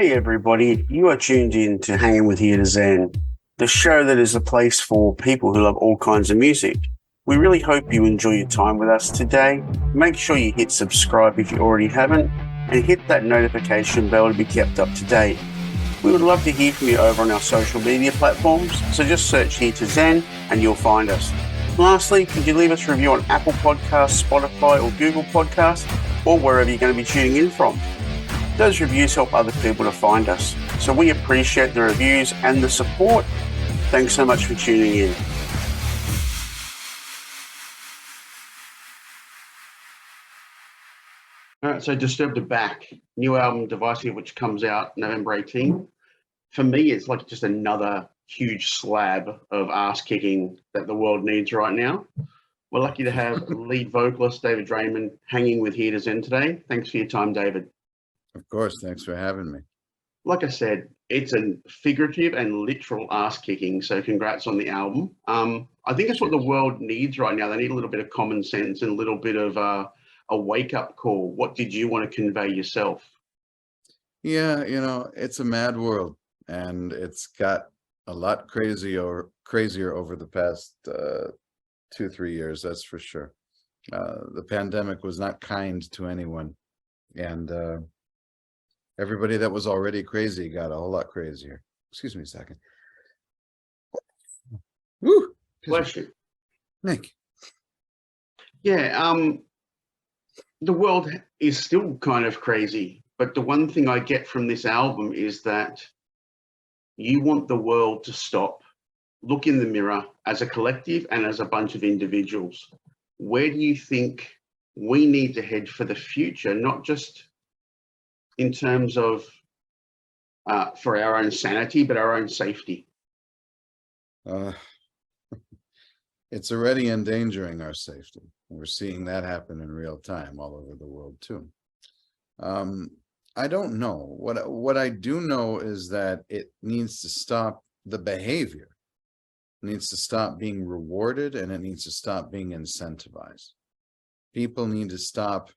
Hey everybody, you are tuned in to Hanging with Here to Zen, the show that is a place for people who love all kinds of music. We really hope you enjoy your time with us today. Make sure you hit subscribe if you already haven't, and hit that notification bell to be kept up to date. We would love to hear from you over on our social media platforms, so just search Here to Zen and you'll find us. Lastly, could you leave us a review on Apple Podcasts, Spotify or Google Podcasts, or wherever you're going to be tuning in from? Those reviews help other people to find us, so we appreciate the reviews and the support. Thanks so much for tuning in. All right, so Disturbed are back. New album, Divisive, which comes out November 18. For me, it's like just another huge slab of ass kicking that the world needs right now. We're lucky to have lead vocalist David Drainman hanging with Here to Zen today. Thanks for your time, David. Of course, thanks for having me. Like I said, it's a figurative and literal ass kicking, so congrats on the album. I think it's what the world needs right now. They need a little bit of common sense and a little bit of a wake-up call. What did you want to convey yourself? Yeah, it's a mad world, and it's got a lot crazier over the past 2-3 years, that's for sure. The pandemic was not kind to anyone, and everybody that was already crazy got a whole lot crazier. Excuse me a second. Woo! Bless you. Nick. Yeah, the world is still kind of crazy, but the one thing I get from this album is that you want the world to stop, look in the mirror as a collective and as a bunch of individuals. Where do you think we need to head for the future, not just in terms of for our own sanity, but our own safety? It's already endangering our safety. We're seeing that happen in real time all over the world too. I don't know. What I do know is that it needs to stop. The behavior needs to stop being rewarded, and it needs to stop being incentivized. People need to stop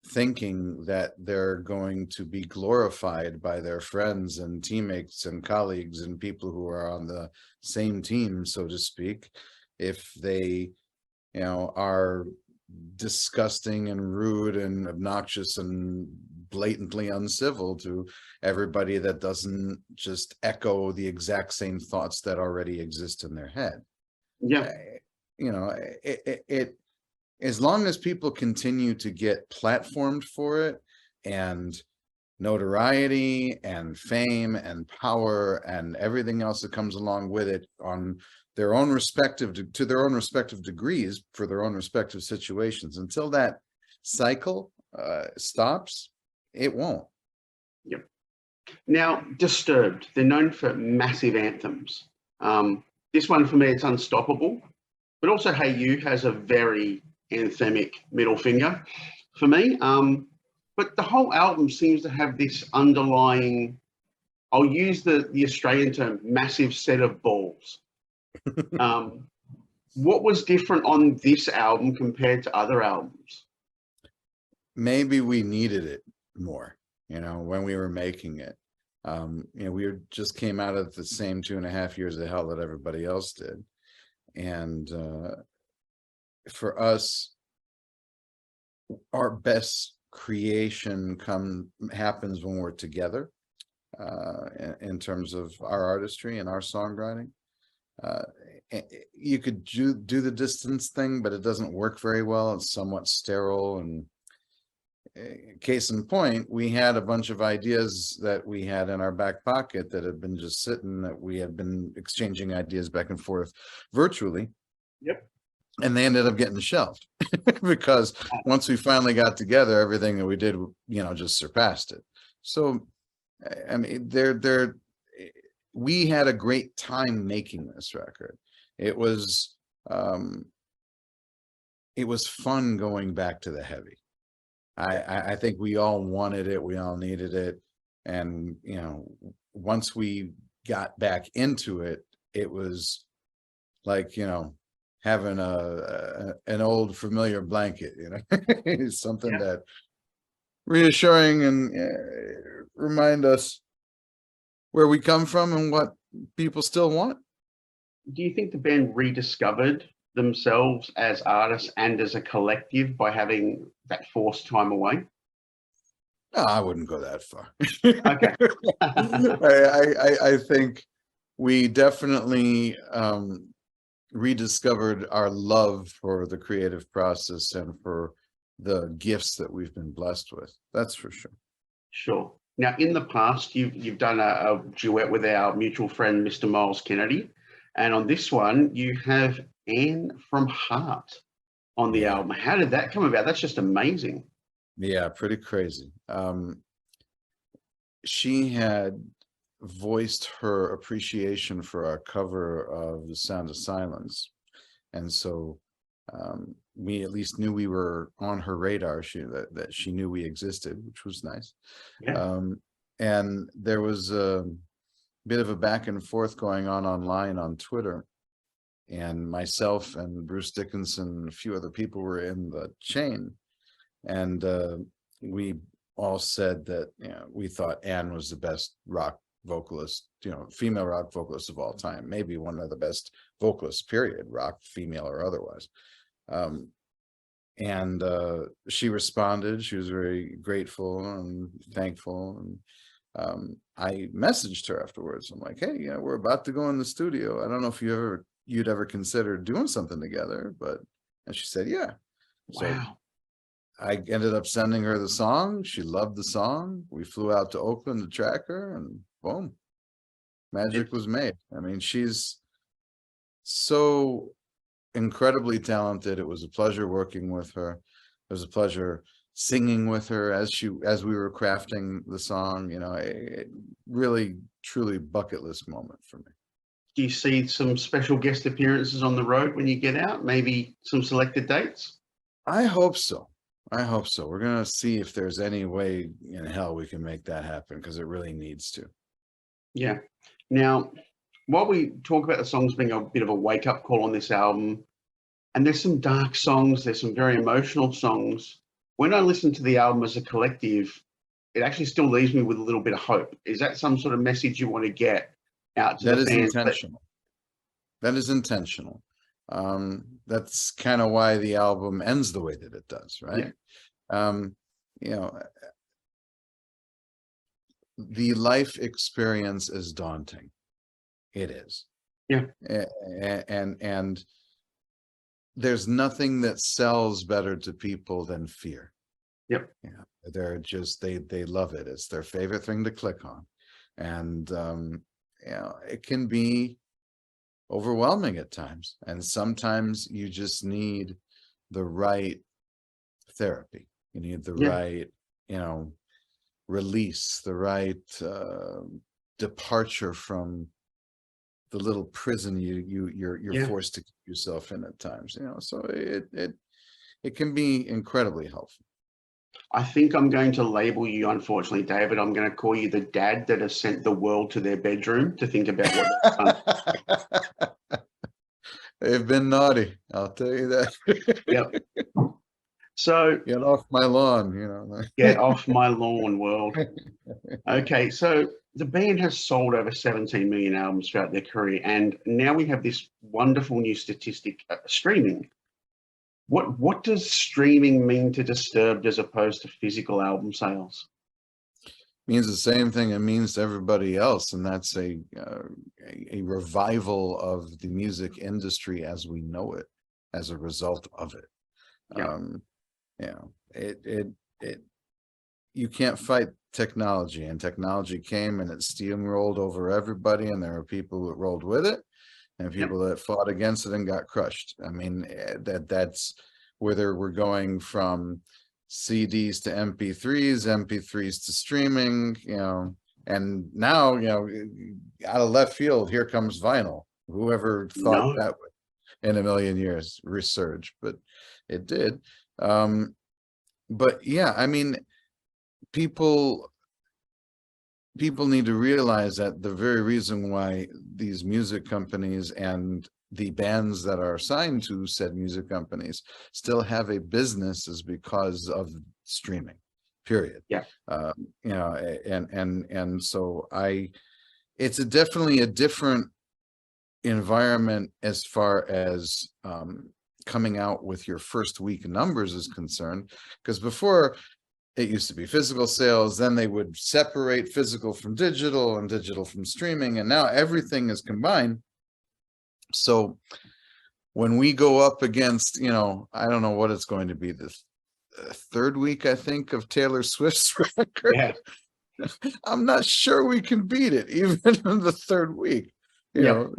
thinking that they're going to be glorified by their friends and teammates and colleagues and people who are on the same team, so to speak, if they, are disgusting and rude and obnoxious and blatantly uncivil to everybody that doesn't just echo the exact same thoughts that already exist in their head. Yeah. It as long as people continue to get platformed for it, and notoriety and fame and power and everything else that comes along with it on their own respective to their own respective degrees for their own respective situations, until that cycle stops, it won't. Yep. Now, Disturbed, they're known for massive anthems. This one for me, it's Unstoppable, but also Hey You has a very anthemic middle finger for me. But the whole album seems to have this underlying, I'll use the Australian term, massive set of balls. What was different on this album compared to other albums? Maybe we needed it more, when we were making it. We just came out of the same 2.5 years of hell that everybody else did. And for us, our best creation happens when we're together, in terms of our artistry and our songwriting. You could do the distance thing, but it doesn't work very well. It's somewhat sterile. And case in point, we had a bunch of ideas that we had in our back pocket that had been just sitting, that we had been exchanging ideas back and forth virtually. Yep. And they ended up getting shelved because once we finally got together, everything that we did, just surpassed it. So, I mean, we had a great time making this record. It was fun going back to the heavy. I think we all wanted it. We all needed it. And, once we got back into it, it was like, having an old familiar blanket, something that reassuring and remind us where we come from and what people still want. Do you think the band rediscovered themselves as artists and as a collective by having that forced time away? No, I wouldn't go that far. Okay. I think we definitely rediscovered our love for the creative process and for the gifts that we've been blessed with. That's for sure. Sure. Now, in the past, you've done a duet with our mutual friend, Mr. Miles Kennedy. And on this one, you have Anne from Heart on the album. How did that come about? That's just amazing. Yeah, pretty crazy. She had voiced her appreciation for our cover of The Sound of Silence. And so we at least knew we were on her radar, that she knew we existed, which was nice. Yeah. And there was a bit of a back and forth going on online on Twitter. And myself and Bruce Dickinson and a few other people were in the chain. And we all said that we thought Anne was the best rock vocalist, female rock vocalist of all time, maybe one of the best vocalists, period, rock, female or otherwise. And she responded. She was very grateful and thankful. And I messaged her afterwards. I'm like, hey, we're about to go in the studio. I don't know if you'd ever consider doing something together, and she said, yeah. So wow. I ended up sending her the song. She loved the song. We flew out to Oakland to track her, and boom, magic was made. I mean, she's so incredibly talented. It was a pleasure working with her. It was a pleasure singing with her as we were crafting the song. A really, truly bucket list moment for me. Do you see some special guest appearances on the road when you get out? Maybe some selected dates? I hope so. We're going to see if there's any way in hell we can make that happen, because it really needs to. Yeah. Now, while we talk about the songs being a bit of a wake-up call on this album, and there's some dark songs, there's some very emotional songs, when I listen to the album as a collective, it actually still leaves me with a little bit of hope. Is that some sort of message you want to get out to the fans? That is intentional. That's kind of why the album ends the way that it does, right? Yeah. The life experience is daunting. It is. Yeah. And there's nothing that sells better to people than fear. Yep. They're just, they love it. It's their favorite thing to click on. And it can be overwhelming at times, and sometimes you just need the right therapy. You need the right release, the right departure from the little prison you're forced to keep yourself in at times. So it can be incredibly helpful. I think I'm going to label you, unfortunately, David. I'm going to call you the dad that has sent the world to their bedroom to think about what they've done. They've been naughty, I'll tell you that. Yep. So get off my lawn, Get off my lawn, world. Okay, so the band has sold over 17 million albums throughout their career, and now we have this wonderful new statistic, streaming. What does streaming mean to Disturbed as opposed to physical album sales? Means the same thing it means to everybody else, and that's a revival of the music industry as we know it, as a result of it. You can't fight technology, and technology came and it steamrolled over everybody, and there are people that rolled with it and people that fought against it and got crushed. I mean, that's whether we're going from CDs to MP3s, MP3s to streaming, and now, out of left field, here comes vinyl. Whoever thought that would, in a million years, resurge, but it did. But yeah, I mean, people need to realize that the very reason why these music companies and the bands that are assigned to said music companies still have a business is because of streaming, period. Yeah. You know, and so it's definitely a different environment as far as coming out with your first week numbers is concerned, because before it used to be physical sales, then they would separate physical from digital and digital from streaming, and now everything is combined. So when we go up against, you know, I don't know what it's going to be, the third week, I think, of Taylor Swift's record. Yeah. I'm not sure we can beat it, even in the third week. You know,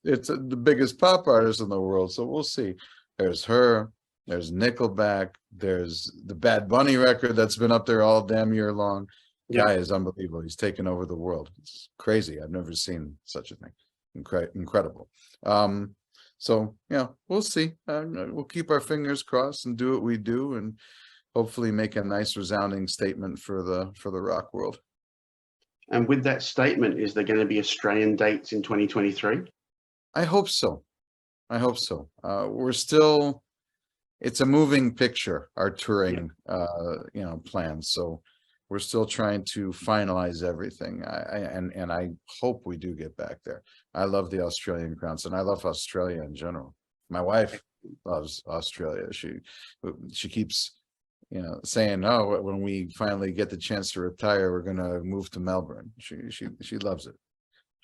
it's the biggest pop artist in the world, so we'll see. There's her, there's Nickelback, there's the Bad Bunny record that's been up there all damn year long. Guy is unbelievable. He's taken over the world. It's crazy. I've never seen such a thing. Incredible. So yeah, we'll see. We'll keep our fingers crossed and do what we do, and hopefully make a nice resounding statement for the rock world. And with that statement, is there going to be Australian dates in 2023? I hope so. I hope so. We're still, it's a moving picture, our touring, you know, plans. So we're still trying to finalize everything. And I hope we do get back there. I love the Australian crowds, and I love Australia in general. My wife loves Australia. She keeps, you know, saying, "Oh, when we finally get the chance to retire, we're going to move to Melbourne." She loves it.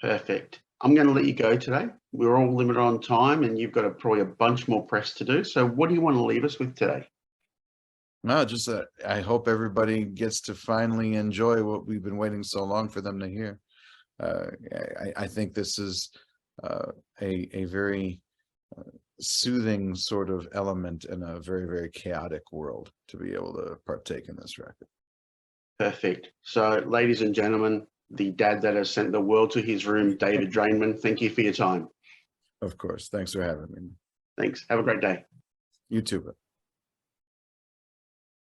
Perfect. I'm going to let you go today. We're all limited on time, and you've got probably a bunch more press to do. So what do you want to leave us with today? No, just I hope everybody gets to finally enjoy what we've been waiting so long for them to hear. I think this is a very soothing sort of element in a very, very chaotic world to be able to partake in this record. Perfect. So, ladies and gentlemen, the dad that has sent the world to his room, David Drainman, thank you for your time. Of course. Thanks for having me. Thanks. Have a great day. You too.